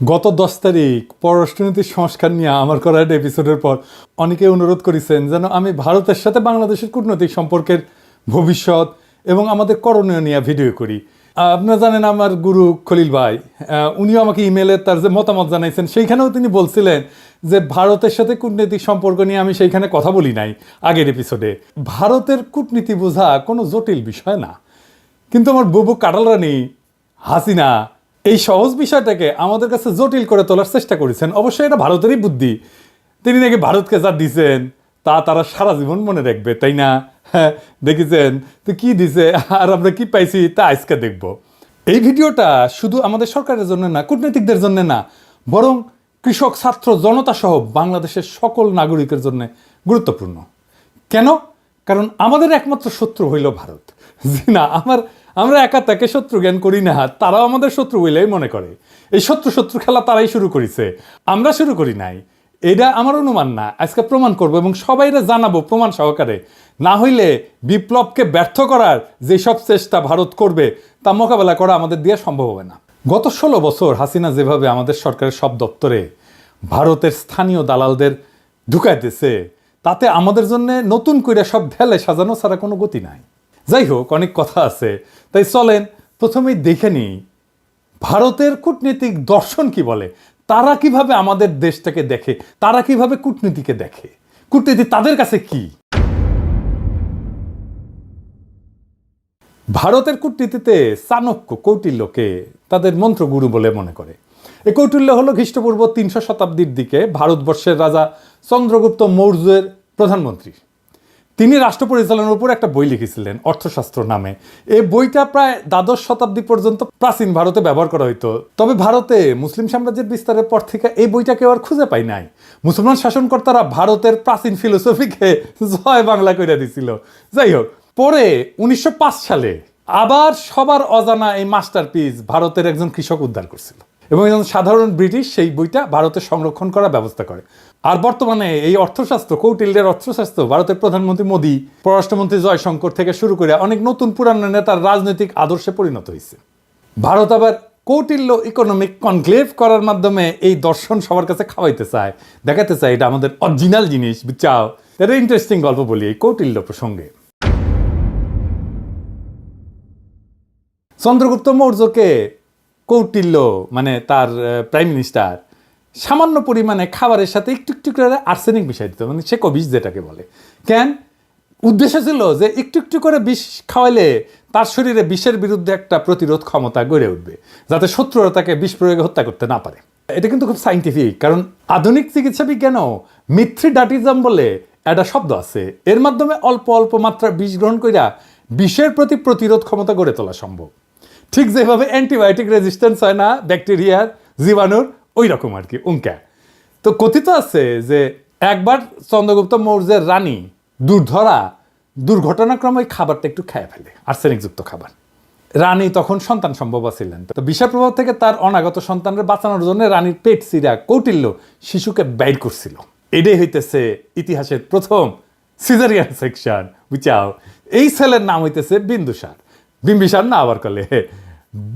গত 10 তারিখ পররাষ্ট্রনীতির সংস্কার নিয়ে আমার করা একটা এপিসোডের পর অনেকে অনুরোধ করেছেন যেন আমি ভারতের সাথে বাংলাদেশের কূটনৈতিক সম্পর্কের ভবিষ্যৎ এবং আমাদের করণীয় নিয়ে ভিডিও করি। আপনারা জানেন আমার গুরু খলিল ভাই, উনিও আমাকে ইমেলে তার যে মতামত জানাইছেন সেইখানেও তিনি বলছিলেন যে ভারতের সাথে কূটনৈতিক সম্পর্ক নিয়ে আমি সেইখানে কথা বলি নাই আগের এপিসোডে। ভারতের কূটনীতি বোঝা কোনো জটিল বিষয় না, কিন্তু আমার বুবু কাটাল রানী হাসিনা এই সহজ বিষয়টাকে আমাদের কাছে জটিল করে তোলার চেষ্টা করেছেন। অবশ্যই এটা ভারতেরই বুদ্ধি। তিনি নাকি ভারতকে যা দিছেন তা তারা সারা জীবন মনে রাখবে, তাই না? হ্যাঁ, দেখেছেন তো কি দিছে আর আমরা কি পাইছি তা আজকে দেখব। এই ভিডিওটা শুধু আমাদের সরকারের জন্য না, কূটনীতিকদের জন্য না, বরং কৃষক, ছাত্র, জনতা সহ বাংলাদেশের সকল নাগরিকের জন্য গুরুত্বপূর্ণ। কেন? কারণ আমাদের একমাত্র শত্রু হইল ভারত। জি না, আমরা একা তাকে শত্রু জ্ঞান করি না, তারাও আমাদের শত্রু বলেই মনে করে। এই শত্রু খেলা তারাই শুরু করেছে, আমরা শুরু করি নাই। এটা আমার অনুমান না, আজকে প্রমাণ করবো এবং সবাইরে জানাবো প্রমাণ সহকারে। না হইলে বিপ্লবকে ব্যর্থ করার যেসব চেষ্টা ভারত করবে তা মোকাবেলা করা আমাদের দিয়ে সম্ভব হবে না। গত 16 বছর হাসিনা যেভাবে আমাদের সরকারের সব দপ্তরে ভারতের স্থানীয় দালালদের ঢুকাইতেছে, তাতে আমাদের জন্য নতুন করে সব ঢেলে সাজানো ছাড়া কোনো গতি নাই। যাই হোক, অনেক কথা আছে, তাই চলেন প্রথমেই দেখে নিই ভারতের কূটনীতিক দর্শন কি বলে। তারা কিভাবে আমাদের দেশটাকে দেখে, তারা কিভাবে কূটনীতিকে দেখে, কূটনীতি তাদের কাছে কি। ভারতের কূটনীতিতে চাণক্য কৌটিল্যকে তাদের মন্ত্রগুরু বলে মনে করে। এই কৌটিল্য হলো খ্রিস্টপূর্ব 300 শতাব্দীর দিকে ভারতবর্ষের রাজা চন্দ্রগুপ্ত মৌর্যের প্রধানমন্ত্রী। তিনি রাষ্ট্র পরিচালনার উপর একটা বই লিখেছিলেন অর্থশাস্ত্র নামে। এই বইটা প্রায় দ্বাদশ শতাব্দী পর্যন্ত প্রাচীন ভারতে ব্যবহার করা হইতো। তবে ভারতে মুসলিম সাম্রাজ্যের বিস্তারের পর থেকে এই বইটা কেউ আর খুঁজে পায় নাই। মুসলমান শাসনকর্তারা ভারতের প্রাচীন ফিলোসফিকে জয় বাংলা করে দিছিল। যাই হোক, পরে 1905 সালে আবার সবার অজানা এই মাস্টারপিস ভারতের একজন কৃষক উদ্ধার করছিল এবং একজন সাধারণ ব্রিটিশ সেই বইটা ভারতে সংরক্ষণ করার ব্যবস্থা করে। আর বর্তমানে এই অর্থশাস্ত্র, কৌটিল্যের অর্থশাস্ত্র ভারতের প্রধানমন্ত্রী মোদী, পররাষ্ট্রমন্ত্রী জয়শঙ্কর থেকে শুরু করে অনেক নতুন পুরানো নেতার রাজনৈতিক আদর্শে পরিণত হয়েছে। ভারত আবার কৌটিল্য ইকোনমিক কনক্লেভ করার মাধ্যমে এই দর্শন সবার কাছে খাওয়াইতে চায়, দেখাতে চায় এটা আমাদের অরিজিনাল জিনিস, বুঝছাও। এটা ইন্টারেস্টিং গল্প বলি এই কৌটিল্য প্রসঙ্গে। চন্দ্রগুপ্ত মৌর্যকে কৌটিল্য মানে তার প্রাইম মিনিস্টার সামান্য পরিমাণে খাবারের সাথে একটু একটু করে আর্সেনিক মিশাই দিত, মানে সে বিষ যেটাকে বলে। কেন? উদ্দেশ্য ছিল যে একটু একটু করে বিষ খাওয়াইলে তার শরীরে বিষের বিরুদ্ধে একটা প্রতিরোধ ক্ষমতা গড়ে উঠবে, যাতে শত্রুরা তাকে বিষ প্রয়োগে হত্যা করতে না পারে। এটা কিন্তু খুব সাইন্টিফিক, কারণ আধুনিক চিকিৎসা বিজ্ঞানও মিথ্রিডাটিজম বলে একটা শব্দ আছে। এর মাধ্যমে অল্প অল্প মাত্রার বিষ গ্রহণ কইরা বিষের প্রতি প্রতিরোধ ক্ষমতা গড়ে তোলা সম্ভব। ঠিক যেভাবে অ্যান্টিবায়োটিক রেজিস্ট্যান্স হয় না ব্যাকটেরিয়ার, জীবাণুর, ওই রকম আর কি উঙ্কা। তো কথিত আছে যে একবার চন্দ্রগুপ্ত মৌর্যের রানী দুর্ঘটনাক্রমে ওই খাবারটা একটু খেয়ে ফেলে, আর্সেনিকযুক্ত খাবার। রানী তখন সন্তান সম্ভব ছিলেন, তো বিষের প্রভাব থেকে তার অনাগত সন্তানকে বাঁচানোর জন্য রানীর পেট চিরা কৌটিল্য শিশুকে বাইর করছিল। এটাই হইতেছে ইতিহাসের প্রথম সিজারিয়ান সেকশন, বুঝাও। এই ছেলের নাম হইতেছে বিন্দুসার। বিম্বিসার না আবার কলে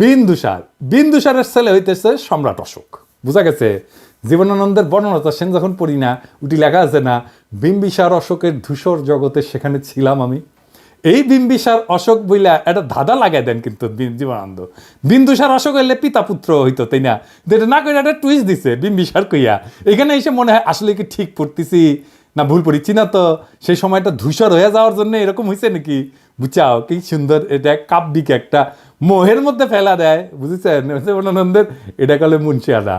বিন্দুসার। বিন্দুসারের ছেলে হইতেছে সম্রাট অশোক। বুঝা গেছে? জীবনানন্দের বর্ণনা সেন যখন পড়ি না, উটি লেখা আছে না, বিম্বিসার অশোকের ধূসর জগতে সেখানে ছিলাম আমি। এই বিম্বিসার অশোক বইলা একটা ধাঁধা লাগাই দেন কিন্তু জীবনানন্দ। বিন্দুসার অশোক হইলে পিতা পুত্র হইতো, তাই না? যেটা না কইরা একটা টুইস্ট দিছে বিম্বিসার কইয়া। এখানে এসে মনে হয় আসলে কি ঠিক পড়তেছি না ভুল পড়িচ্ছি না, তো সেই সময়টা ধূসর হয়ে যাওয়ার জন্য এরকম হয়েছে নাকি, বুঝাও। কি সুন্দর, এটা কাব্যিক একটা মোহের মধ্যে ফেলা দেয়, বুঝেছেন? জীবনানন্দের এটা কালে মুন্সিয়ারা।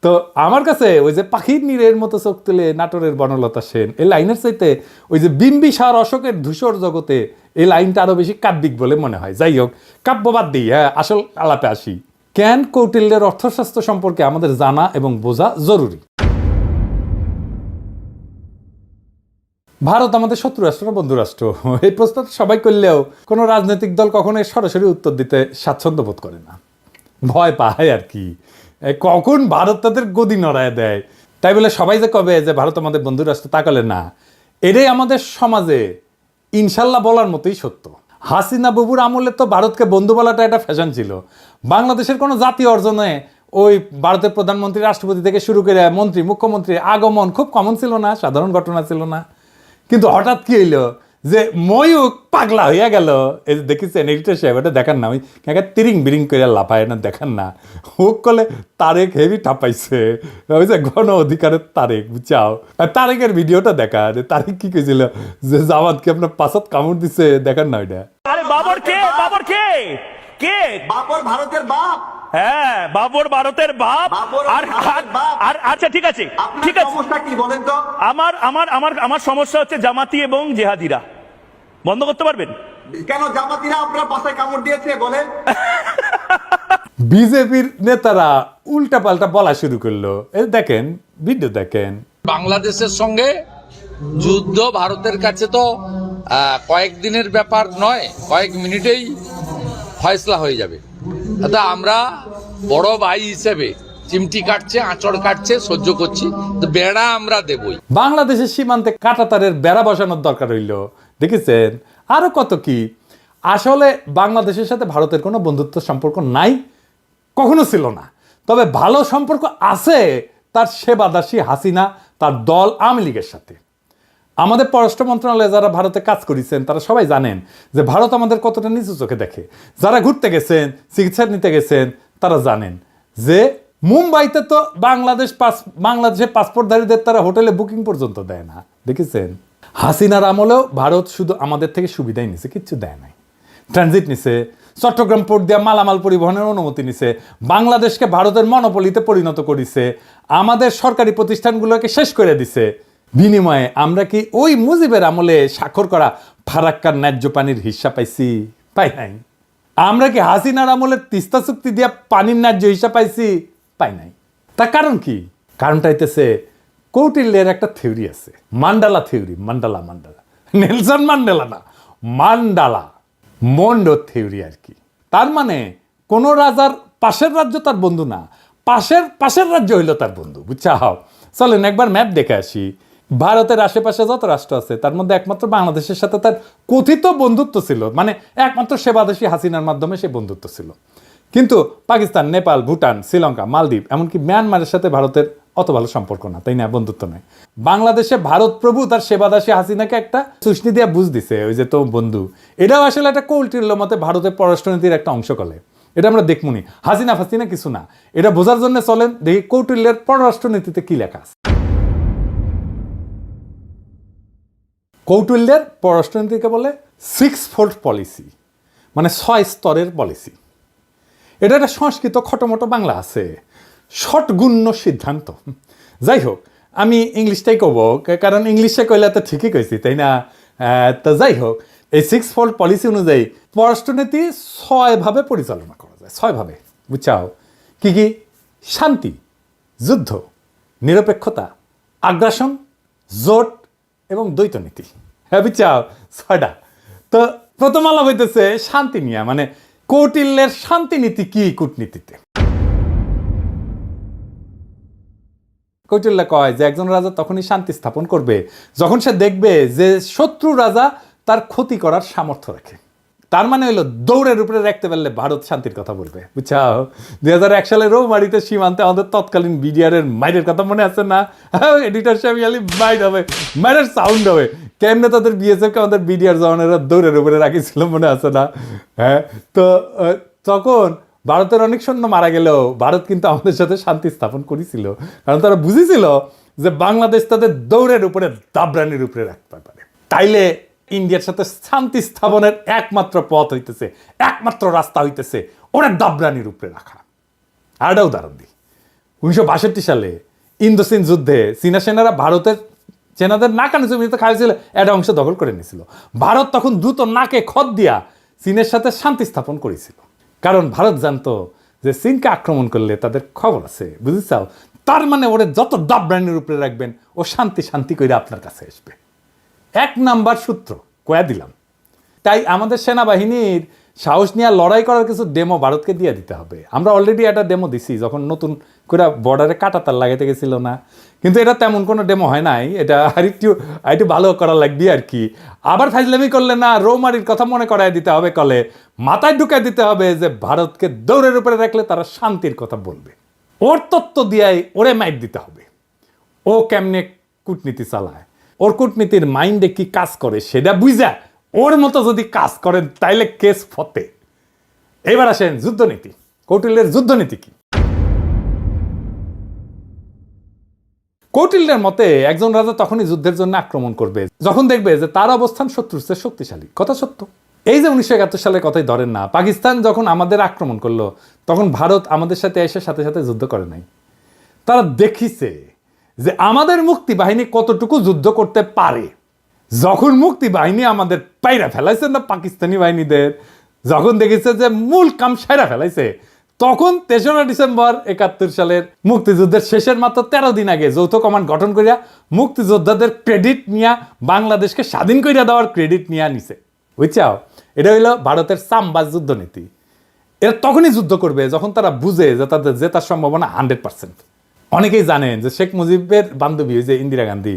তো আমার কাছে ওই যে পাখির নীড়ের মতো চোখ তুলে নাটোরের বনলতা সেন এই লাইনের চাইতে ওই যে বিম্বিসার অশোকের ধূসর জগতে এই লাইনটা আরো বেশি কাব্যিক বলে মনে হয়। যাই হোক, কাব্যবাদ দিই, হ্যাঁ, আসল আলাপে আসি। কেন কৌটিল্যের অর্থশাস্ত্র সম্পর্কে আমাদের জানা এবং বোঝা জরুরি। ভারত আমাদের শত্রু রাষ্ট্র না বন্ধু রাষ্ট্র? এই প্রশ্ন সবাই করলেও কোনো রাজনৈতিক দল কখনো সরাসরি উত্তর দিতে স্বাচ্ছন্দ্য বোধ করে না, ভয় পায় আর কি, কখন ভারত তাদের গদি নড়ায় দেয়। তাই বলে সবাই যে কবে যে ভারত আমাদের বন্ধু রাষ্ট্র, তাকালে না। এটাই আমাদের সমাজে ইনশাল্লাহ বলার মতোই সত্য। হাসিনা বাবুর আমলে তো ভারতকে বন্ধু বলাটা একটা ফ্যাশন ছিল। বাংলাদেশের কোনো জাতীয় অর্জনে ওই ভারতের প্রধানমন্ত্রী রাষ্ট্রপতি থেকে শুরু করে মন্ত্রী মুখ্যমন্ত্রী আগমন খুব কমন ছিল না, সাধারণ ঘটনা ছিল না। কিন্তু হঠাৎ কি হইলো যে ময়ূক পাগলা হইয়া গেল। এই যে দেখেছেন এডিটর সাহেব, এটা দেখান না, ওই তিরিং বিরিং করে লাফায় না, দেখান না। হুক করলে তারেক হেভি ঠাপাইছে, ওই যে গণ অধিকারের তারেক, বুঝাও। আর তারেকের ভিডিওটা দেখা, তারেক কি কইছিল যে জামাতকে আপনার পাশাত কামড় দিছে, দেখান না ওইটা। আরে বাবর কে? বাবর কে? কে? বাবর ভারতের বাপ। হ্যাঁ, বাবর ভারতের বাপ। আর আর আচ্ছা ঠিক আছে, ঠিক আছে। সমস্যা কি বলেন তো? আমার আমার আমার আমার সমস্যা হচ্ছে জামাতি এবং জেহাদিরা। বন্ধ করতে পারবেন? কেন জামাতিরা আপনার পাশায় কামড় দিয়েছে বলেন? বিজেপির নেতারা উল্টা পাল্টা বলা শুরু করলো। এই দেখেন, ভিডিও দেখেন। বাংলাদেশের সঙ্গে যুদ্ধ ভারতের কাছে তো কয়েকদিনের ব্যাপার নয়, কয়েক মিনিটেই ফয়সলা হয়ে যাবে। আমরা বড় ভাই হিসেবে চিমটি কাটছে, আঁচড় কাটছে, সহ্য করছি, তো বেড়া আমরা দেবই। বাংলাদেশের সীমান্তে কাঁটাতারের বেড়া বসানোর দরকার হইল, দেখেছেন? আরো কত কি। আসলে বাংলাদেশের সাথে ভারতের কোনো বন্ধুত্ব সম্পর্ক নাই, কখনো ছিল না। তবে ভালো সম্পর্ক আছে তার সেবাদাসী হাসিনা, তার দল আওয়ামী লীগের সাথে। আমাদের পররাষ্ট্র মন্ত্রণালয়ে যারা ভারতে কাজ করেছেন তারা সবাই জানেন যে ভারত আমাদের কতটা নিচু চোখে দেখে। যারা ঘুরতে গেছেন, চিকিৎসা নিতে গেছেন, তারা জানেন যে মুম্বাইতে তো বাংলাদেশের পাসপোর্টধারীদের তারা হোটেলে বুকিং পর্যন্ত দেয় না, দেখেছেন? হাসিনার আমলেও ভারত শুধু আমাদের থেকে সুবিধাই নিছে, কিচ্ছু দেয় নাই। ট্রানজিট নিছে, চট্টগ্রাম পোর্ট দিয়ে মালামাল পরিবহনের অনুমতি নিছে, বাংলাদেশকে ভারতের মনোপলিতে পরিণত করেছে, আমাদের সরকারি প্রতিষ্ঠানগুলোকে শেষ করে দিছে। বিনিময়ে আমরা কি ওই মুজিবের আমলে স্বাক্ষর করা ফারাক্কার ন্যায্য পানির হিস্সা পাইছি? পাই নাই। আমরা কি হাসিনার আমলে তিস্তা চুক্তি দিয়া পানির ন্যায্য হিস্সা পাইছি? পাই নাই। তার কারণ কি? কারণটা হইতেছে কৌটিল্যের একটা থিওরি আছে, mandala theory. Mandala Nelson Mandela না, মান্ডালা মন্ডো থিওরি আর কি। তার মানে কোন রাজার পাশের রাজ্য তার বন্ধু না, পাশের রাজ্য হইল তার বন্ধু, বুঝছা? হাও চলেন একবার ম্যাপ দেখে আসি। ভারতের আশেপাশে যত রাষ্ট্র আছে তার মধ্যে একমাত্র বাংলাদেশের সাথে তার কথিত বন্ধুত্ব ছিল, মানে একমাত্র সেবাদেশী হাসিনার মাধ্যমে সে বন্ধুত্ব ছিল। কিন্তু পাকিস্তান, নেপাল, ভুটান, শ্রীলঙ্কা, মালদ্বীপ, এমনকি মিয়ানমারের সাথে ভারতের অত ভালো সম্পর্ক না, তাই না? বন্ধুত্ব নয়। বাংলাদেশে ভারত প্রভু তার সেবাদাসী হাসিনাকে একটা সুষ্নি দিয়া বুঝ দিছে, ওই যে তো বন্ধু। এটাও আসলে একটা কৌটিল্য মতে ভারতের পররাষ্ট্রনীতির একটা অংশ কলে। এটা আমরা দেখমুনি, হাসিনা ফাসিনা কিছু না। এটা বোঝার জন্য চলেন দেখি কৌটিল্যের পররাষ্ট্রনীতিতে কি লেখা আছে। কৌটিল্যের পররাষ্ট্রনীতিকে বলে 6-fold পলিসি, মানে 6 স্তরের পলিসি। এটা একটা সংস্কৃত খটোমটো বাংলা আছে, ষটগুণ্য সিদ্ধান্ত। যাই হোক, আমি ইংলিশটাই কব, কারণ ইংলিশে কইলে তো ঠিকই কইছি, তাই না? তো যাই হোক, এই 6-fold পলিসি অনুযায়ী পররাষ্ট্রনীতি 6 ভাবে পরিচালনা করা যায়, 6 ভাবে, বুঝছাও? কি কি? শান্তি, যুদ্ধ, নিরপেক্ষতা, আগ্রাসন, জোট এবং দ্বৈত নীতি। হ্যাঁ, বুঝছাও? 6টা। তো প্রথম আলাপ হইতেছে শান্তি নিয়ে, মানে কৌটিল্যের শান্তি নীতি কি কূটনীতিতে। কৌটিল্য কয় যে একজন রাজা তখনই শান্তি স্থাপন করবে যখন সে দেখবে যে শত্রু রাজা তার ক্ষতি করার সামর্থ্য রাখে। তার মানে হলো দৌড়ের উপরে রাখতে পারলে ভারত শান্তির কথা বলবে, বুঝছাও? 2001 সালে রৌমারিতে সীমান্তে আমাদের তৎকালীন বিডিআরের মাইরের কথা মনে আছে না? এডিটর সাহেব মাইর হবে, মাইরের সাউন্ড হবে। কেমনে তাদের বিএসএফকে আমাদের বিডিআর জওয়ানেরা দৌড়ের উপরে রাখিছিল, মনে আছে না? হ্যাঁ, তো তখন ভারতের অনেক সৈন্য মারা গেলেও ভারত কিন্তু আমাদের সাথে শান্তি স্থাপন করেছিল, কারণ তারা বুঝেছিল যে বাংলাদেশ তাদের দৌড়ের উপরে দাবরানির উপরে রাখতে পারে। তাইলে ইন্ডিয়ার সাথে শান্তি স্থাপনের একমাত্র পথ হইতেছে, একমাত্র রাস্তা হইতেছে ওরা দাবরানির উপরে রাখা। আরেকটা উদাহরণ দিই, 1962 সালে ইন্দো-চীন যুদ্ধে চীনা সেনারা ভারতের সেনাদের নাকানি জমিতে খাইছিল, একটা অংশ দখল করে নিয়েছিল। ভারত তখন দ্রুত নাকে খত দিয়া চীনের সাথে শান্তি স্থাপন করেছিল, কারণ ভারত জানতো যে চীনকে আক্রমণ করলে তাদের খবর আছে, বুঝেছাও? তার মানে ওরা যত দাবরানির উপরে রাখবেন ও শান্তি করে আপনার কাছে আসবে। 1 নাম্বার সূত্র কয়া দিলাম। তাই আমাদের সেনাবাহিনীর সাহস নিয়ে লড়াই করার কিছু ডেমো ভারতকে দিয়ে দিতে হবে। আমরা অলরেডি একটা ডেমো দিছি যখন নতুন করে বর্ডারে কাঁটাতার লাগাইতে গেছিল না, কিন্তু এটা তেমন কোনো ডেমো হয় নাই। এটা আরেকটু ভালো করা লাগবে আর কি। আবার ফাইজলামি করলে না, রৌমারির কথা মনে করায় দিতে হবে, কলে মাথায় ঢুকাই দিতে হবে যে ভারতকে দৌড়ের উপরে রাখলে তারা শান্তির কথা বলবে। ওর তত্ত্ব দিয়াই ওরে মাইর দিতে হবে। ও কেমনে কূটনীতি চালায়, ওর কূটনীতির মাইন্ডে কি কাজ করে সেটা বুঝা ওর মতো যদি কাজ করেন তাইলে কেস ফতে। এবার আসেন যুদ্ধনীতি। কৌটিল্যের যুদ্ধনীতি কি? কৌটিল্যের মতে একজন রাজা তখনই যুদ্ধের জন্য আক্রমণ করবে যখন দেখবে যে তার অবস্থান শত্রুর চেয়ে শক্তিশালী। কথা সত্য। এই যে 1971 সালের কথাই ধরেন না, পাকিস্তান যখন আমাদের আক্রমণ করলো তখন ভারত আমাদের সাথে এসে সাথে সাথে যুদ্ধ করে নাই। তারা দেখিছে যে আমাদের মুক্তি বাহিনী কতটুকু যুদ্ধ করতে পারে। যখন মুক্তি বাহিনী আমাদের পাইরা ফেলাইছে না পাকিস্তানি বাহিনীদের, যখন দেখেছে যে মূল কাম সাইরা ফেলাইছে, তখন 3রা ডিসেম্বর 71 সালের মুক্তিযুদ্ধের শেষের মাত্র 13 দিন আগে যৌথ কমান্ড গঠন করিয়া মুক্তিযোদ্ধাদের ক্রেডিট নিয়া বাংলাদেশকে স্বাধীন করিয়া দেওয়ার ক্রেডিট নিয়ে নিছে। বুঝছাও? এটা হইল ভারতের সামবাজ যুদ্ধনীতি। এরা তখনই যুদ্ধ করবে যখন তারা বুঝে যে তাদের জেতার সম্ভাবনা 100%। অনেকেই জানেন যে শেখ মুজিবের বান্ধবী যে ইন্দিরা গান্ধী,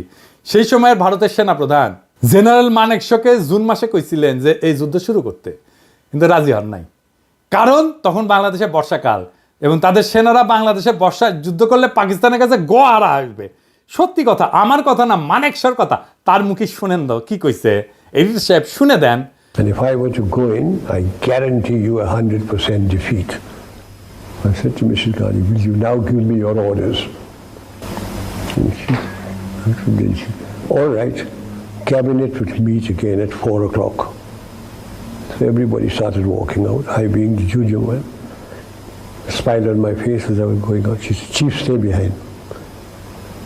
সেই সময়ের ভারতের সেনাপ্রধান জেনারেল মানেকশকে জুন মাসে কইছিলেন যে এই যুদ্ধ শুরু করতে, কিন্তু রাজি হন নাই। কারণ তখন বাংলাদেশে বর্ষাকাল এবং তাদের সেনারা বাংলাদেশে বর্ষায় যুদ্ধ করলে পাকিস্তানের কাছে গোয়ারা আসবে। সত্যি কথা, আমার কথা না, মানেকশর কথা। তার মুখে শুনেন দাও কি কইছে, এডিটর সাহেব শুনে দেন। And if I were to go in, I guarantee you 100% defeat. I said to Mrs. Gandhi, will you now give me your orders? All right, cabinet will meet again at 4 o'clock. So everybody started walking out, I being the junior one. A smile on my face as I was going out. She said, Chief, stay behind.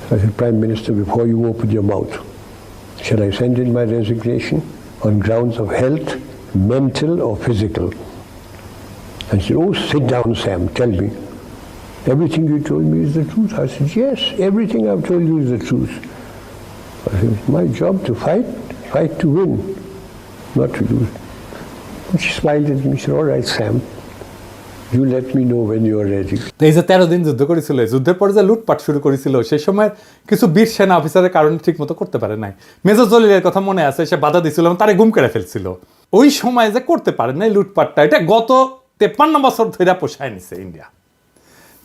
So I said, Prime Minister, before you open your mouth, shall I send in my resignation on grounds of health, mental or physical? And she said, oh, sit down, Sam, tell me. Everything you told me is the truth. I said, yes, everything I've told you is the truth. I said, it's my job to fight to win, not to lose. And she smiled at me, she said, all right, Sam, you let me know when you are ready. এই যে 13 দিন যুদ্ধ করেছিল, যুদ্ধের পরে যে লুটপাট শুরু করেছিল, সেই সময় কিছু বীর সেনা অফিসারের কারণে ঠিক মতো করতে পারে নাই। মেজর জলিলের কথা মনে আছে, সে বাধা দিছিল এবং তারে গুম করে ফেলছিল। ওই সময় যে করতে পারে নাই লুটপাটটা, এটা গত 53 বছর ধরে পোষায় নিছে ইন্ডিয়া।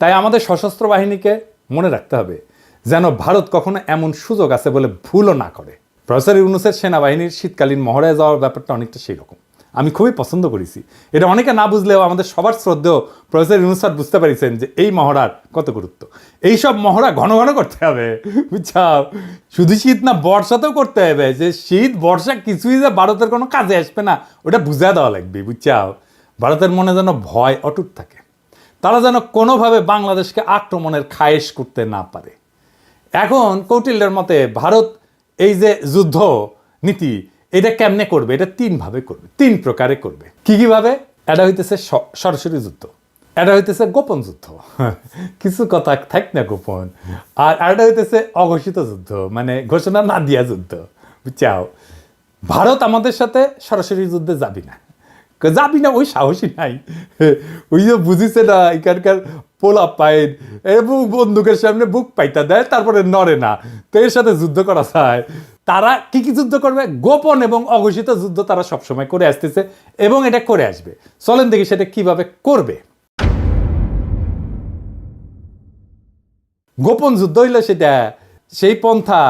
তাই আমাদের সশস্ত্র বাহিনীকে মনে রাখতে হবে যেন ভারত কখনো এমন সুযোগ আছে বলে ভুলও না করে। প্রফেসর ইউনূসের সেনাবাহিনীর শীতকালীন মহড়ায় যাওয়ার ব্যাপারটা অনেকটা সেই রকম। আমি খুবই পছন্দ করেছি এটা। অনেকে না বুঝলেও আমাদের সবার শ্রদ্ধেয় প্রফেসর ইউনূস স্যার বুঝতে পারিছেন যে এই মহড়ার কত গুরুত্ব। এইসব মহড়া ঘন ঘন করতে হবে, বুঝছাও? শুধু শীত না, বর্ষাতেও করতে হবে। যে শীত বর্ষা কিছুই যে ভারতের কোনো কাজে আসবে না, ওটা বুঝা দেওয়া লাগবে, বুঝছাও? ভারতের মনে যেন ভয় অটুট থাকে, তারা যেন কোনোভাবে বাংলাদেশকে আক্রমণের খায়েশ করতে না পারে। এখন কৌটিল্যের মতে ভারত এই যে যুদ্ধ নীতি, এটা কেমনে করবে? এটা 3 ভাবে করবে, 3 প্রকারে করবে। কি ভাবে? এটা হইতেছে সরাসরি যুদ্ধ, এটা হইতেছে গোপন যুদ্ধ, কিছু কথা থাক না গোপন, আর এটা হইতেছে অঘোষিত যুদ্ধ, মানে ঘোষণা না দিয়া যুদ্ধ, বুঝছাও? ভারত আমাদের সাথে সরাসরি যুদ্ধে যাবি না, ওই সাহসী নাই। ওই যে বুঝিছে না, এখানকার পোলা পায়ের এবং বন্দুকের সামনে বুক পাইতা দেয়, তারপরে নড়ে না। তো এর সাথে যুদ্ধ করা যায়। তারা কি যুদ্ধ করবে? গোপন এবং অঘোষিত যুদ্ধ তারা সবসময় করে আসতেছে এবং এটা করে আসবে। চলেন দেখি সেটা কিভাবে করবে। গোপন যুদ্ধ হইলে সেটা সেই পন্থা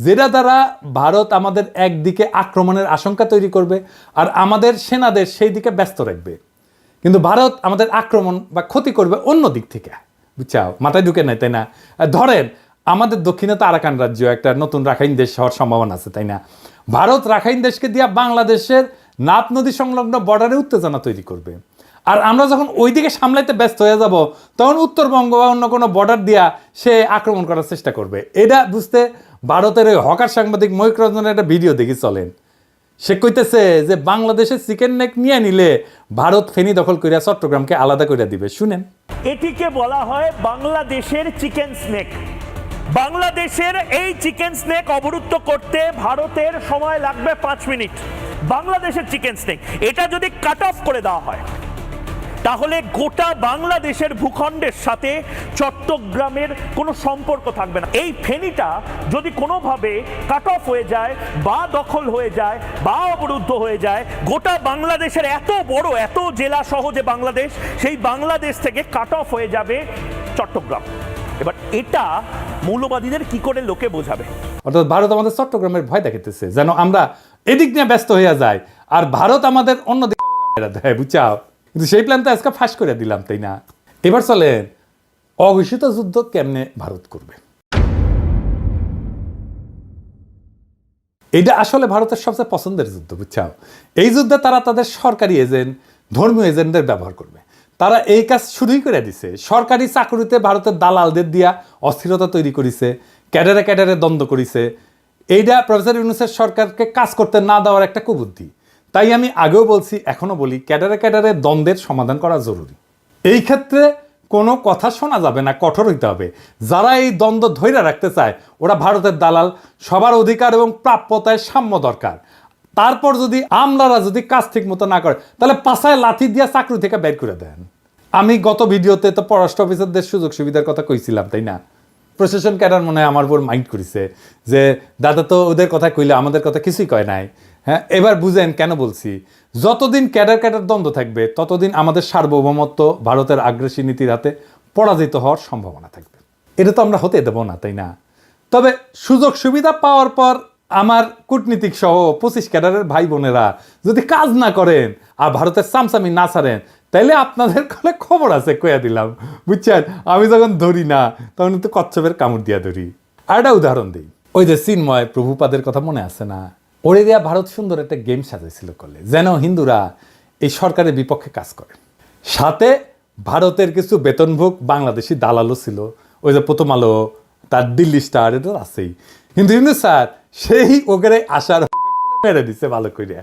যেটা দ্বারা ভারত আমাদের একদিকে আক্রমণের আশঙ্কা তৈরি করবে আর আমাদের সেনাদের সেই দিকে ব্যস্ত রাখবে, কিন্তু ভারত আমাদের আক্রমণ বা ক্ষতি করবে অন্য দিক থেকে, বুঝছাও? মাথায় ঢুকে নাই, তাই না? ধরেন আমাদের দক্ষিণে তো আরাকান রাজ্য, একটা নতুন রাখাইন দেশ হওয়ার সম্ভাবনা আছে, তাই না? ভারত রাখাইন দেশকে দিয়া বাংলাদেশের নাপ নদী সংলগ্ন বর্ডারে উত্তেজনা তৈরি করবে, আর আমরা যখন ওই দিকে সামলাইতে ব্যস্ত হয়ে যাব তখন উত্তরবঙ্গ বা অন্য কোনো বর্ডার দিয়া সে আক্রমণ করার চেষ্টা করবে। এটা বুঝতে ভারতের ওই হকার সাংবাদিক ময়ূক রঞ্জনের একটা ভিডিও দেখি, চলেন। সে কইতেছে যে বাংলাদেশের চিকেন নেক নিয়ে নিলে ভারত ফেনী দখল করিয়া চট্টগ্রামকে আলাদা করে দিবে। শুনেন। এটিকে বলা হয় বাংলাদেশের চিকেন স্নেক। বাংলাদেশের এই চিকেন স্নেক অবরুদ্ধ করতে ভারতের সময় লাগবে 5 মিনিট। বাংলাদেশের চিকেন স্নেক এটা যদি কাট অফ করে দেওয়া হয় তাহলে গোটা বাংলাদেশের ভূখণ্ডের সাথে চট্টগ্রামের কোনো সম্পর্ক থাকবে না। এই ফেনীটা যদি কোনোভাবে কাট অফ হয়ে যায় বা দখল হয়ে যায় বা অবরুদ্ধ হয়ে যায়, গোটা বাংলাদেশের এত বড় এত জেলা সহ যে বাংলাদেশ, সেই বাংলাদেশ থেকে কাট অফ হয়ে যাবে চট্টগ্রাম। এবার এটা মৌলবাদীদের কি করে লোকে বোঝাবে? অর্থাৎ ভারত আমাদের চট্টগ্রামের ভয় দেখাইতেছে, যেন আমরা এদিক নিয়ে ব্যস্ত হয়ে যাই আর ভারত আমাদের অন্যদিকে দেয়, বুঝাও। কিন্তু সেই প্ল্যান তো আজকে ফাঁস করে দিলাম, তাই না? এবার চলেন অঘোষিত যুদ্ধ কেমনে ভারত করবে। এটা আসলে ভারতের সবচেয়ে পছন্দের যুদ্ধ, বুঝছাও। এই যুদ্ধে তারা তাদের সরকারি এজেন্ট, ধর্মীয় এজেন্টদের ব্যবহার করবে। তারা এই কাজ শুরুই করে দিছে। সরকারি চাকরিতে ভারতের দালালদের দিয়া অস্থিরতা তৈরি করেছে, ক্যাডারে ক্যাডারে দ্বন্দ্ব করেছে। এইটা প্রফেসর ইউনূসের সরকারকে কাজ করতে না দেওয়ার একটা কুবুদ্ধি। তাই আমি আগেও বলছি, এখনো বলি, ক্যাডারে ক্যাডারে দ্বন্দ্বের সমাধান করা জরুরি। এই ক্ষেত্রে কোনো কথা শোনা যাবে না, কঠোর হইতে হবে। যারা এই দ্বন্দ্ব ধৈর্য রাখতে চায় ওরা ভারতের দালাল। সবার অধিকার এবং প্রাপ্যতায় সাম্য দরকার। তারপর যদি আমলারা যদি কাজ ঠিক মতো না করে, তাহলে পাছায় লাথি দিয়া চাকরি থেকে বের করে দেন। আমি গত ভিডিওতে তো পররাষ্ট্র অফিসারদের সুযোগ সুবিধার কথা কইছিলাম, তাই না? প্রশাসন ক্যাডার মনে হয় আমার উপর মাইন্ড করেছে যে দাদা তো ওদের কথা কইলে আমাদের কথা কিছুই কয় নাই। হ্যাঁ, এবার বুঝেন কেন বলছি। যতদিন ক্যাডার ক্যাডার দ্বন্দ্ব থাকবে ততদিন আমাদের সার্বভৌমত্ব ভারতের আগ্রাসী নীতির হাতে পরাজিত হওয়ার সম্ভাবনা থাকবে। এটা তো আমরা হতে দেবো না, তাই না? তবে সুযোগ সুবিধা পাওয়ার পর আমার কূটনীতিক সহ 25 ক্যাডারের ভাই বোনেরা যদি কাজ না করেন আর ভারতের চামচামি না ছাড়েন, তাইলে আপনাদের কলে খবর আছে, কইয়া দিলাম, বুঝছেন? আমি যখন ধরি না তখন কিন্তু কচ্ছপের কামড় দিয়া ধরি। আর একটা উদাহরণ দিই, ওই যে চিন্ময় প্রভুপাদের কথা মনে আছে না? ওরে দিয়া ভারত সুন্দর একটা গেম সাজাইছিল করলে, যেন হিন্দুরা এই সরকারের বিপক্ষে কাজ করে। সাথে ভারতের কিছু বেতনভোগ বাংলাদেশি দালালও ছিল, ওই যে প্রথম আলো, তার দিল্লি স্টার, এটা আছেই। কিন্তু ইউনূস স্যার সেই ওগেরে আসার মেরে দিচ্ছে ভালো করিয়া।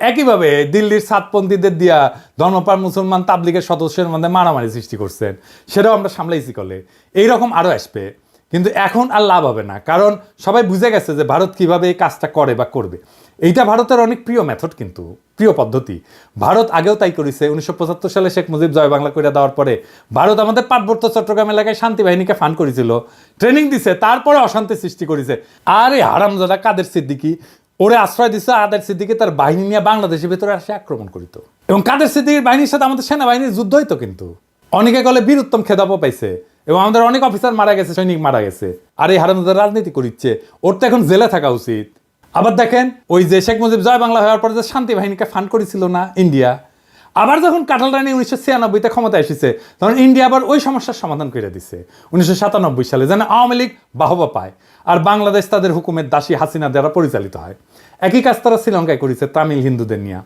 একইভাবে দিল্লির সাতপন্থীদের দিয়া ধর্মপ্রাণ মুসলমান তাবলিগের সদস্যের মধ্যে মারামারি সৃষ্টি করছেন, সেটাও আমরা সামলাইছি করলে। এইরকম আরও আসবে, কিন্তু এখন আর লাভ হবে না, কারণ সবাই বুঝে গেছে যে ভারত কিভাবে এই কাজটা করে বা করবে। এইটা ভারতের অনেক প্রিয় মেথড, কিন্তু প্রিয় পদ্ধতি। ভারত আগেও তাই করেছে। 1975 সালে শেখ মুজিব জয় বাংলা করে দেওয়ার পরে ভারত আমাদের পার্বত্য চট্টগ্রাম এলাকায় শান্তি বাহিনীকে ফান্ড করেছিল, ট্রেনিং দিছে, তারপরে অশান্তি সৃষ্টি করেছে। আর এই হারামজাদা কাদের সিদ্দিকি ওরে আশ্রয় দিচ্ছে, আদের সিদ্দিকি তার বাহিনী নিয়ে বাংলাদেশের ভিতরে আসে আক্রমণ করিত, এবং কাদের সিদ্দিকির বাহিনীর সাথে আমাদের সেনাবাহিনীর যুদ্ধ হইতো। কিন্তু অনেকে গলে বীর উত্তম খেতাবও পাইছে, এবং আমাদের অনেক অফিসার মারা গেছে, সৈনিক মারা গেছে। আর এই হারামজাদা রাজনীতি করিচ্ছে, ওর তো এখন জেলে থাকা উচিত। আবার দেখেন, ওই যে শেখ মুজিব জয় বাংলা হওয়ার পরে যে শান্তি বাহিনীকে ফান্ড করেছিল না ইন্ডিয়া, আবার যখন কাঁঠাল রানী 1996-তে ক্ষমতা এসেছে, তখন ইন্ডিয়া আবার ওই সমস্যার সমাধান করে দিচ্ছে 1997 সালে, যেন আওয়ামী লীগ বাহবা পায় আর বাংলাদেশ তাদের হুকুমের দাসী হাসিনা দ্বারা পরিচালিত হয়। একই কাজ তারা শ্রীলঙ্কায় করেছে তামিল হিন্দুদের নিয়ে,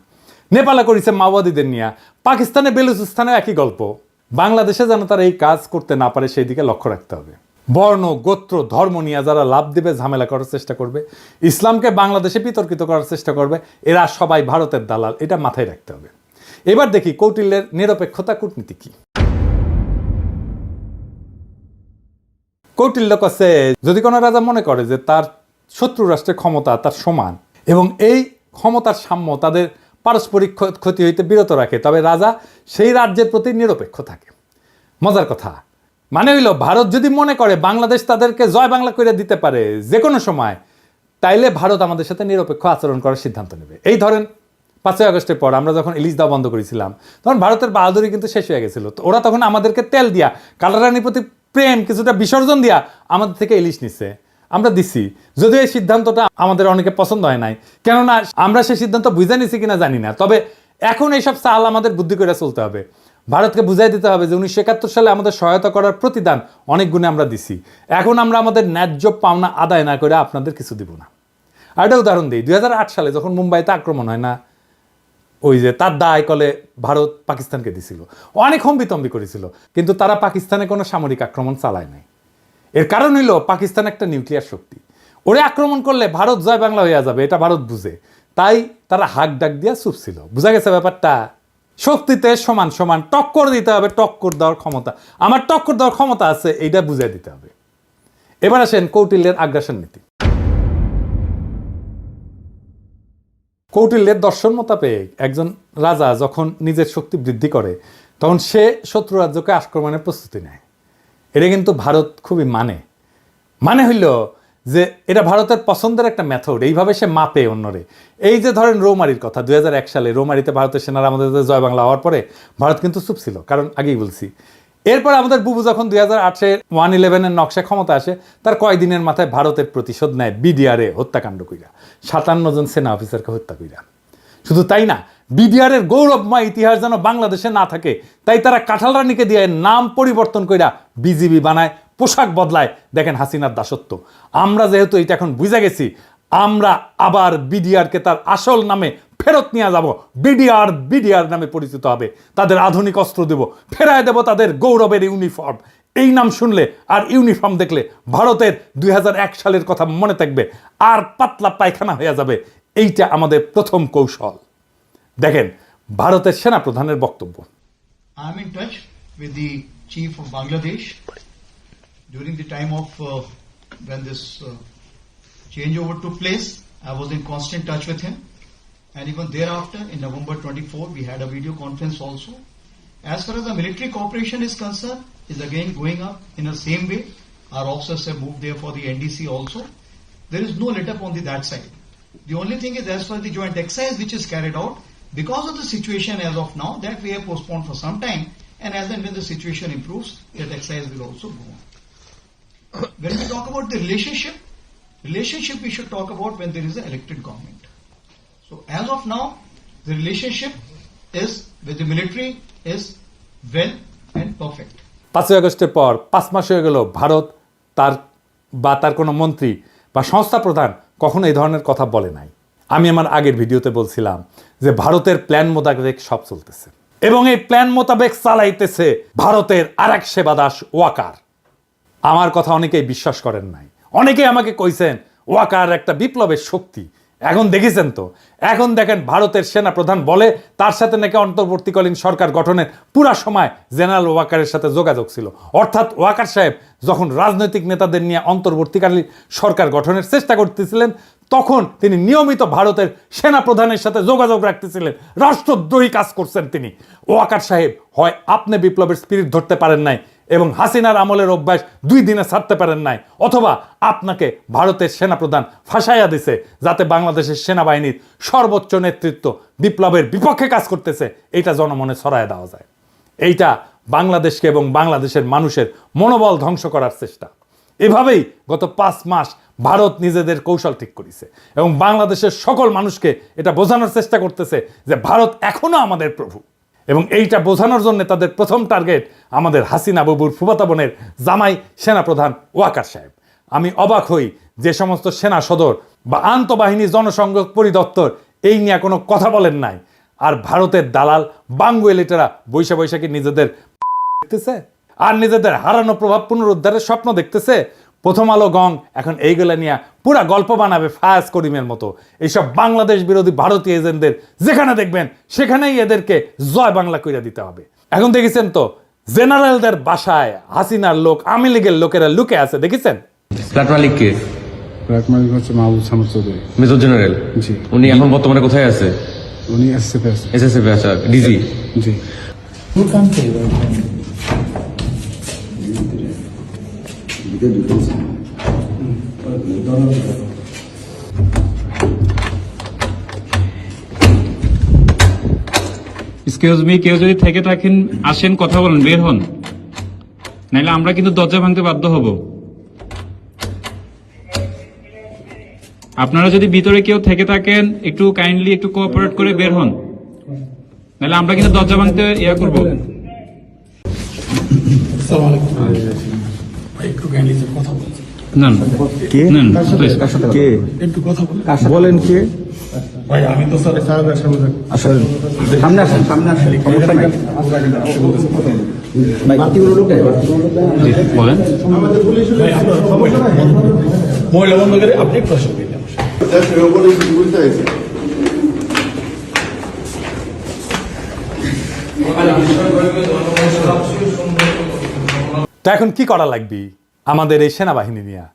নেপালে করেছে মাওবাদীদের নিয়ে, পাকিস্তানে বেলুচিস্তানে একই গল্প। বাংলাদেশে যেন তারা এই কাজ করতে না পারে সেই দিকে লক্ষ্য রাখতে হবে। বর্ণ, গোত্র, ধর্ম নিয়ে যারা লাভ দেবে, ঝামেলা করার চেষ্টা করবে, ইসলামকে বাংলাদেশে বিতর্কিত করার চেষ্টা করবে, এরা সবাই ভারতের দালাল, এটা মাথায় রাখতে হবে। এবার দেখি কৌটিল্যের নিরপেক্ষতা কূটনীতি কি। কৌটিল্য কাছে যদি কোনো রাজা মনে করে যে তার শত্রু রাষ্ট্রের ক্ষমতা তার সমান এবং এই ক্ষমতার সাম্য তাদের পারস্পরিক ক্ষতি হইতে বিরত রাখে, তবে রাজা সেই রাজ্যের প্রতি নিরপেক্ষ থাকে। মজার কথা, মানে হইল ভারত যদি মনে করে বাংলাদেশ তাদেরকে জয় বাংলা করে দিতে পারে যে কোনো সময়, তাইলে ভারত আমাদের সাথে নিরপেক্ষ আচরণ করার সিদ্ধান্ত নেবে। এই ধরেন 5ই আগস্টের পর আমরা যখন ইলিশ দেওয়া বন্ধ করেছিলাম, তখন ভারতের বাহাদুরি কিন্তু শেষ হয়ে গেছিল। তো ওরা তখন আমাদেরকে তেল দিয়া, কালারানির প্রতি প্রেম কিছুটা বিসর্জন দিয়া আমাদের থেকে ইলিশ নিচ্ছে, আমরা দিছি। যদিও এই সিদ্ধান্তটা আমাদের অনেকে পছন্দ হয় নাই, কেননা আমরা সেই সিদ্ধান্ত বুঝে নিছি কিনা জানি না। তবে এখন এইসব চাল আমাদের বুদ্ধি করে চলতে হবে। ভারতকে বুঝাই দিতে হবে যে 1971 সালে আমাদের সহায়তা করার প্রতিদান অনেক গুণে আমরা দিছি, এখন আমরা আমাদের ন্যায্য পাওনা আদায় না করে আপনাদের কিছু দিব না। আর একটা উদাহরণ দিই, 2008 সালে যখন মুম্বাইতে আক্রমণ হয় না, ওই যে তার দায় কলে ভারত পাকিস্তানকে দিছিল, অনেক হম্বিতম্বি করেছিল, কিন্তু তারা পাকিস্তানে কোনো সামরিক আক্রমণ চালায় নাই। এর কারণ হইল পাকিস্তান একটা নিউক্লিয়ার শক্তি, ওরে আক্রমণ করলে ভারত জয় বাংলা হয়ে যাবে, এটা ভারত বুঝে, তাই তারা হাক ডাক দিয়া চুপ ছিল। বুঝা গেছে ব্যাপারটা? শক্তিতে সমান সমান টক্কর দিতে হবে, টক্কর দেওয়ার ক্ষমতা আমার, টক্কর দেওয়ার ক্ষমতা আছে, এইটা বুঝাই দিতে হবে। এবার আসেন কৌটিল্যের আগ্রাসন নীতি। কৌটিল্যের দর্শন মোতাবেক একজন রাজা যখন নিজের শক্তি বৃদ্ধি করে, তখন সে শত্রু রাজ্যকে আক্রমণের প্রস্তুতি নেয়। এটা কিন্তু ভারত খুবই মানে হইল যে এটা ভারতের পছন্দের একটা মেথড, এইভাবে সে মাপে অন্যরে। এই যে ধরেন রৌমারির কথা, 2001 সালে রৌমারিতে ভারতের সেনারা আমাদের জয় বাংলা হওয়ার পরে ভারত কিন্তু চুপ ছিল, কারণ আগেই বলছি এরপর আমাদের বুবু যখন 2008-এ 1/11-এর নকশা ক্ষমতা আসে, তার কয়েকদিনের মাথায় ভারতের প্রতিশোধ নেয় বিডিআরে হত্যাকাণ্ড কইরা, 57 জন সেনা অফিসারকে হত্যা কইরা। শুধু তাই না, বিডিআরের গৌরবময় ইতিহাস যেন বাংলাদেশে না থাকে, তাই তারা কাঁঠাল রানীকে দিয়ে নাম পরিবর্তন কইরা বিজিবি বানায়, পোশাক বদলায়। দেখেন হাসিনার দাসত্ব। আমরা যেহেতু এটা এখন বুঝে গেছি, আমরা আবার বিডিআরকে তার আসল নামে ফেরত নিয়ে যাব। বিডিআর নামে পরিচিত হবে, তাদের আধুনিক অস্ত্র দেব, ফেরায় দেব তাদের গৌরবের ইউনিফর্ম। এই নাম শুনলে আর ইউনিফর্ম দেখলে ভারতের 2001 সালের কথা মনে থাকবে, আর পাতলা পায়খানা হয়ে যাবে। এইটা আমাদের প্রথম কৌশল। দেখেন ভারতের সেনাপ্রধানের বক্তব্য। I am in touch with the chief of Bangladesh during the time of when this changeover took place. I was in constant touch with him, and even thereafter in November 24 we had a video conference also. As far as the military cooperation is concerned, is again going up in the same way. Our officers have moved there for the NDC also. There is no let up on that side. The only thing is, as far as the joint exercise which is carried out, because of the situation as of now, that we have postponed for some time, and as and when the situation improves, that exercise will also go on. When we talk about the relationship we should talk about when there is an elected government. So as of now, the relationship is with the military is well and perfect. 5ই আগস্টের পর 5 মাস হয়ে গেল ভারত তার কোনো মন্ত্রী বা সংস্থা প্রধান কখনো এই ধরনের কথা বলে নাই। আমি আমার আগের ভিডিওতে বলছিলাম যে ভারতের প্ল্যান মোতাবেক সব চলতেছে, এবং এই প্ল্যান মোতাবেক চালাইতেছে ভারতের আরেক সেবাদাস ওয়াকার। আমার কথা অনেকেই বিশ্বাস করেন নাই, অনেকেই আমাকে কইছেন ওয়াকার একটা বিপ্লবের শক্তি। এখন দেখেছেন তো, এখন দেখেন ভারতের সেনা প্রধান বলে তার সাথে নাকি অন্তর্বর্তীকালীন সরকার গঠনের পুরা সময় জেনারেল ওয়াকারের সাথে যোগাযোগ ছিল। অর্থাৎ ওয়াকার সাহেব যখন রাজনৈতিক নেতাদের নিয়ে অন্তর্বর্তীকালীন সরকার গঠনের চেষ্টা করতেছিলেন, তখন তিনি নিয়মিত ভারতের সেনা প্রধানের সাথে যোগাযোগ রাখতেছিলেন। রাষ্ট্রদ্রোহী কাজ করছেন তিনি। ওয়াকার সাহেব হয় আপনি বিপ্লবের স্পিরিট ধরতে পারেন নাই এবং হাসিনার আমলের অভ্যাস 2 দিনে ছাড়তে পারেন নাই, অথবা আপনাকে ভারতের সেনাপ্রধান ফাঁসাইয়া দিছে যাতে বাংলাদেশের সেনাবাহিনীর সর্বোচ্চ নেতৃত্ব বিপ্লবের বিপক্ষে কাজ করতেছে এটা জনমনে ছড়ায় দেওয়া যায়। এইটা বাংলাদেশকে এবং বাংলাদেশের মানুষের মনোবল ধ্বংস করার চেষ্টা। এভাবেই গত 5 মাস ভারত নিজেদের কৌশল ঠিক করেছে এবং বাংলাদেশের সকল মানুষকে এটা বোঝানোর চেষ্টা করতেছে যে ভারত এখনো আমাদের প্রভু। এবং এইটা বোঝানোর জন্য তাদের প্রথম টার্গেট আমাদের হাসিনা বাবুর ফুফাতো বোনের জামাই সেনাপ্রধান ওয়াকার সাহেব। আমি অবাক হই যে সমস্ত সেনা সদর বা আন্তঃবাহিনী জনসংযোগ পরিদপ্তর এই নিয়ে কোনো কথা বলেন নাই, আর ভারতের দালাল বাঙ্গুয়েলিটারা বৈশাখী নিজেদের দেখতেছে আর নিজেদের হারানো প্রভাব পুনরুদ্ধারের স্বপ্ন দেখতেছে। প্রথম আলো গং এখন এইগুলা নিয়ে পুরা গল্প বানাবে ফায়াজ করিমের মতো। এইসব বাংলাদেশ বিরোধী ভারতীয় এজেন্টদের যেখানে দেখবেন সেখানেই এদেরকে জয় বাংলা কইরা দিতে হবে। এখন দেখেছেন তো জেনারেলদের বাসায় হাসিনার লোক, আওয়ামী লীগের লোকেরা লুকে আছে, দেখেছেন? ফ্ল্যাট মালিক কে? ফ্ল্যাট মালিক হচ্ছে মাহবুব সামদ চৌধুরী, মেজর জেনারেল। জি। উনি এখন বর্তমানে কোথায় আছে? উনি এসএসএফ আছে। এসএসএফ আছে, ডিজি। জি। এক্সকিউজ মি, কেউ যদি থেকে থাকেন আসেন, কথা বলেন, বের হন, নাইলে আমরা কিন্তু দরজা ভাঙতে বাধ্য হব। আপনারা যদি ভিতরে কেউ থেকে থাকেন একটু কাইন্ডলি একটু কোঅপারেট করে বের হন, নাইলে আমরা কিন্তু দরজা ভাঙতে ইয়া করবো। না বলেন কে? ভাই আমি তো স্যার আসলে সামনে আসেন, সামনে আসেন, সমস্যা নাই। বাকিগুলো লোক বলেন। মহিলা বন্ধ করে আপনি প্রশ্ন দিলেন। তো এখন কি করা লাগবে আমাদের এই সেনাবাহিনী নিয়ে?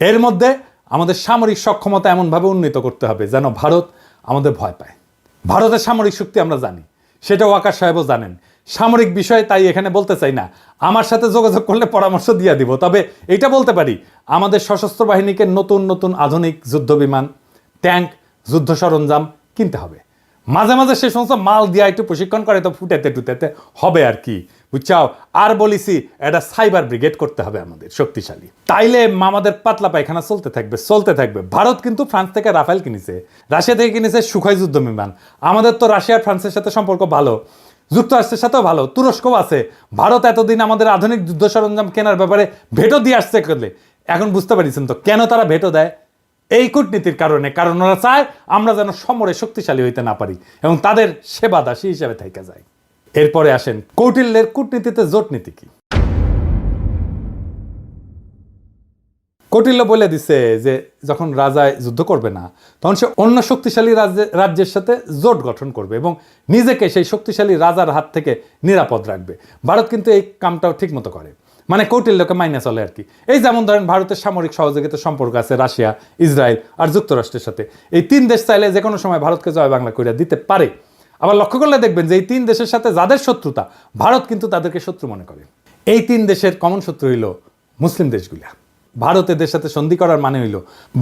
এর মধ্যে আমাদের সামরিক সক্ষমতা এমনভাবে উন্নীত করতে হবে যেন ভারত আমাদের ভয় পায়। ভারতের সামরিক শক্তি আমরা জানি, সেটা ওয়াকার সাহেবও জানেন। সামরিক বিষয়ে তাই এখানে বলতে চাই না, আমার সাথে যোগাযোগ করলে পরামর্শ দিয়ে দিব। তবে এটা বলতে পারি, আমাদের সশস্ত্র বাহিনীকে নতুন নতুন আধুনিক যুদ্ধ বিমান, ট্যাঙ্ক, যুদ্ধ সরঞ্জাম কিনতে হবে। মাঝে মাঝে সে সমস্ত মাল দিয়া একটু প্রশিক্ষণ করে তো ফুটাতে টুটাতে হবে আর কি, বুঝছাও। আর বলিছি এটা সাইবার ব্রিগেড করতে হবে আমাদের শক্তিশালী, তাইলে আমাদের পাতলা পায়খানা চলতে থাকবে। ভারত কিন্তু ফ্রান্স থেকে রাফেল কিনেছে, রাশিয়া থেকে কিনেছে সুখয় যুদ্ধ বিমান। আমাদের তো রাশিয়া আর ফ্রান্সের সাথে সম্পর্ক ভালো, যুক্তরাষ্ট্রের সাথেও ভালো, তুরস্কও আছে। ভারত এতদিন আমাদের আধুনিক যুদ্ধ সরঞ্জাম কেনার ব্যাপারে ভেটো দিয়ে আসছে করলে, এখন বুঝতে পারিছেন তো কেন তারা ভেটো দেয়? এই কূটনীতির কারণে, কারণ ওরা চায় আমরা যেন সমরে শক্তিশালী হইতে না পারি এবং তাদের সেবা দাসী হিসেবে থেকে যায়। এরপরে আসেন কৌটিল্যের কূটনীতিতে জোট নীতি কি। কৌটিল্য বলে দিছে যে যখন রাজায় যুদ্ধ করবে না তখন সে অন্য শক্তিশালী রাজ্যের সাথে জোট গঠন করবে এবং নিজেকে সেই শক্তিশালী রাজার হাত থেকে নিরাপদ রাখবে। ভারত কিন্তু এই কামটাও ঠিক মতো করে, মানে কৌটিল্যকে মাইনে চলে আর কি। এই যেমন ধরেন ভারতের সামরিক সহযোগিতার সম্পর্ক আছে রাশিয়া, ইসরায়েল আর যুক্তরাষ্ট্রের সাথে। এই তিন দেশ চাইলে যে কোনো সময় ভারতকে জয় বাংলা করে দিতে পারে। আবার লক্ষ্য করলে দেখবেন যে এই তিন দেশের সাথে যাদের শত্রুতা, ভারত কিন্তু তাদেরকে শত্রু মনে করে। এই তিন দেশের কমন শত্রু হইল মুসলিম দেশগুলা। ভারত এদের সাথে সন্ধি করার মানে হইল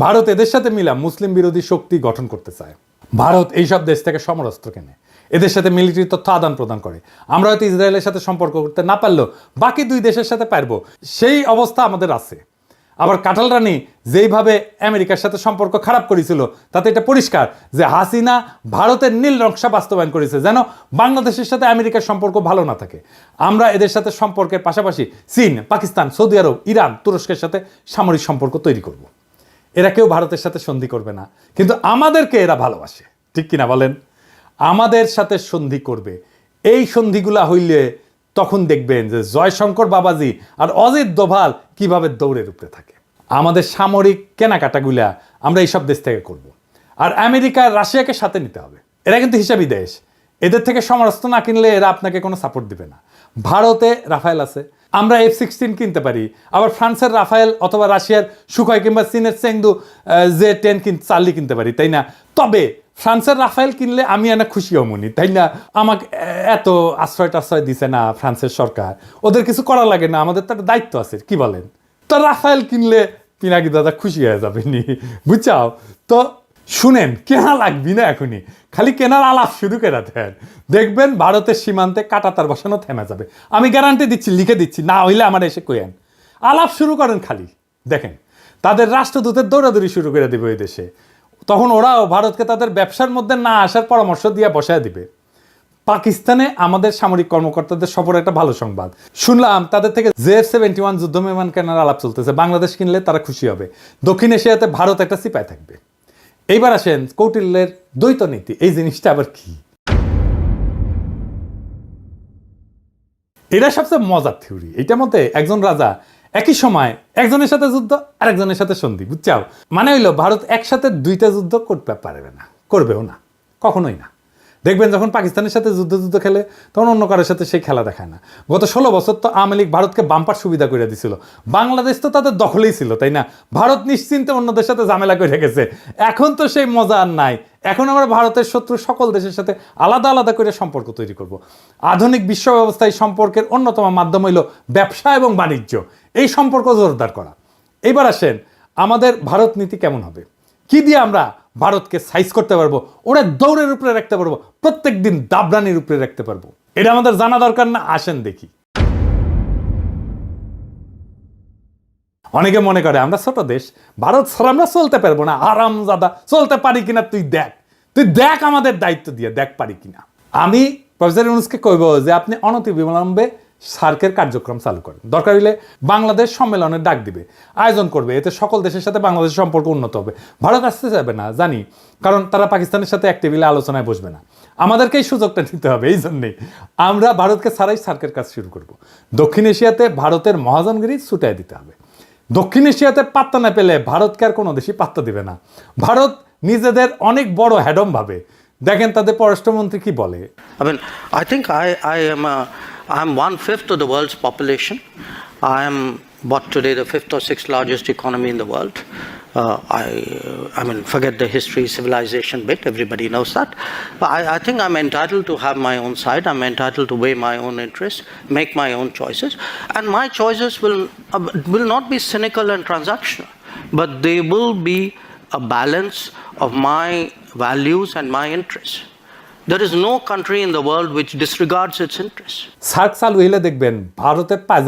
ভারত এদের সাথে মিলা মুসলিম বিরোধী শক্তি গঠন করতে চায়। ভারত এইসব দেশ থেকে সমরাস্ত্র কেনে, এদের সাথে মিলিটারি তথ্য আদান প্রদান করে। আমরা হয়তো ইসরায়েলের সাথে সম্পর্ক করতে না পারলেও বাকি দুই দেশের সাথে পারবো, সেই অবস্থা আমাদের আছে। আবার কাঁঠাল রানী যেইভাবে আমেরিকার সাথে সম্পর্ক খারাপ করেছিল, তাতে এটা পরিষ্কার যে হাসিনা ভারতের নীল নকশা বাস্তবায়ন করেছে যেন বাংলাদেশের সাথে আমেরিকার সম্পর্ক ভালো না থাকে। আমরা এদের সাথে সম্পর্কের পাশাপাশি চীন, পাকিস্তান, সৌদি আরব, ইরান, তুরস্কের সাথে সামরিক সম্পর্ক তৈরি করব। এরা কেউ ভারতের সাথে সন্ধি করবে না, কিন্তু আমাদেরকে এরা ভালোবাসে, ঠিক কিনা বলেন? আমাদের সাথে সন্ধি করবে। এই সন্ধিগুলা হইলে তখন দেখবেন যে জয়শঙ্কর বাবাজি আর অজিত দোভাল কিভাবে দৌড়ের উপরে থাকে। আমাদের সামরিক কেনাকাটাগুলা আমরা এইসব দেশ থেকে করব। আর আমেরিকা, রাশিয়াকে সাথে নিতে হবে। এরা কিন্তু হিসাবি দেশ, এদের থেকে সমরাস্ত্র না কিনলে এরা আপনাকে কোনো সাপোর্ট দিবে না। ভারতে রাফায়েল আছে, আমরা F-16 কিনতে পারি। আবার ফ্রান্সের রাফায়েল অথবা রাশিয়ার সুখয় কিংবা চীনের চেংদু J-10 চার্লি কিনতে পারি, তাই না? তবে ফ্রান্সের রাফায়েল কিনলে আমি এনে খুশি হমনি, তাই না? আমাকে এত আশ্রয় দিছে না ফ্রান্সের সরকার, ওদের কিছু করা লাগে না, আমাদের তো একটা দায়িত্ব আছে, কি বলেন? তো রাফায়েল কিনলে পিনাকি দাদা খুশি হয়ে যাবে নি, বুঝছাও? তো শুনেন, কেনা লাগবি না এখনই, খালি কেনার আলাপ শুরু করে দেন, দেখবেন ভারতের সীমান্তে কাঁটাতার বসানো থেমে যাবে। আমি গ্যারান্টি দিচ্ছি, লিখে দিচ্ছি, না হইলে আমার এসে কইেন। আলাপ শুরু করেন খালি, দেখেন তাদের রাষ্ট্রদূতের দৌড়াদৌড়ি শুরু করে দেবে ওই দেশে। তখন ওরাও ভারতকে তাদের ব্যবসার মধ্যে না আসার পরামর্শ দিয়ে বসায় দিবে। পাকিস্তানে আমাদের সামরিক কর্মকর্তাদের সফর একটা ভালো সংবাদ শুনলাম, তাদের থেকে J-71 যুদ্ধ বিমান কেনার আলাপ চলতেছে। বাংলাদেশ কিনলে তারা খুশি হবে। দক্ষিণ এশিয়াতে ভারত একটা সিপায় থাকবে। এইবার আসেন কৌটিল্যের দ্বৈত নীতি, এই জিনিসটা আবার কি? এটা সবচেয়ে মজার থিওরি। এইটার মধ্যে একজন রাজা একই সময় একজনের সাথে যুদ্ধ আর একজনের সাথে সন্ধি, বুঝছাও? মানে হইলো ভারত একসাথে দুইটা যুদ্ধ করতে পারবে না, করবেও না, কখনোই না। দেখবেন যখন পাকিস্তানের সাথে যুদ্ধ খেলে তখন অন্য কারোর সাথে সেই খেলা দেখায় না। গত 16 বছর তো আওয়ামী লীগ ভারতকে বাম্পার সুবিধা করে দিছিল। বাংলাদেশ তো তাদের দখলেই ছিল, তাই না? ভারত নিশ্চিন্তে অন্যদের সাথে ঝামেলা করে গেছে। এখন তো সেই মজা আর নাই। এখন আমরা ভারতের শত্রু সকল দেশের সাথে আলাদা আলাদা করে সম্পর্ক তৈরি করব। আধুনিক বিশ্ব ব্যবস্থায় সম্পর্কের অন্যতম মাধ্যম হইল ব্যবসা এবং বাণিজ্য, এই সম্পর্ক জোরদার করা। এইবার আসেন আমাদের ভারত নীতি কেমন হবে, কি দিয়ে আমরা ভারতকে সাইজ করতে পারবো, ওরা দৌড়ের উপরে রাখতে পারবো, প্রত্যেক দিন দাবরানির উপরে রাখতে পারবো। এটা আমাদের জানা দরকার না? আসেন দেখি। অনেকে মনে করে আমরা ছোট দেশ, ভারত ছাড়া আমরা চলতে পারবো না। আরামজাদা, চলতে পারি কিনা তুই দেখ আমাদের দায়িত্ব দিয়ে দেখ পারি কিনা। আমি প্রফেসর ইউনূসকে কইব যে আপনি অনতিবিলম্বে সার্কের কার্যক্রম চালু করেন। দরকার হলে বাংলাদেশ সম্মেলনের ডাক দিবে, আয়োজন করবে, এতে সকল দেশের সাথে বাংলাদেশের সম্পর্ক উন্নত হবে। ভারত আসতে যাবে না জানি, কারণ তারা পাকিস্তানের সাথে এক টেবিলে আলোচনায় বসবে না। আমাদেরকেই সুযোগটা নিতে হবে। এই জন্যেই আমরা ভারতকে ছাড়াই সার্কের কাজ শুরু করব। দক্ষিণ এশিয়াতে ভারতের মহাজনগিরি ছুটাই দিতে হবে। দক্ষিণ এশিয়াতে পাত্তা না পেলে ভারতকে আর কোনো দেশই পাত্তা দিবে না। ভারত নিজেদের অনেক বড় হ্যাডম ভাবে। দেখেন তাদের পররাষ্ট্রমন্ত্রী কি বলে। I think I'm 1/5 of the world's population. I am today the 5th or 6th largest economy in the world. I mean, forget the history, civilization bit, everybody knows that. But I think I'm entitled to have my own side, I'm entitled to weigh my own interests, make my own choices. And my choices will not be cynical and transactional, but they will be a balance of my values and my interests. There is no country in the world which disregards its interests. SAARC চালু হইলে দেখবেন ভারতের পায়জামা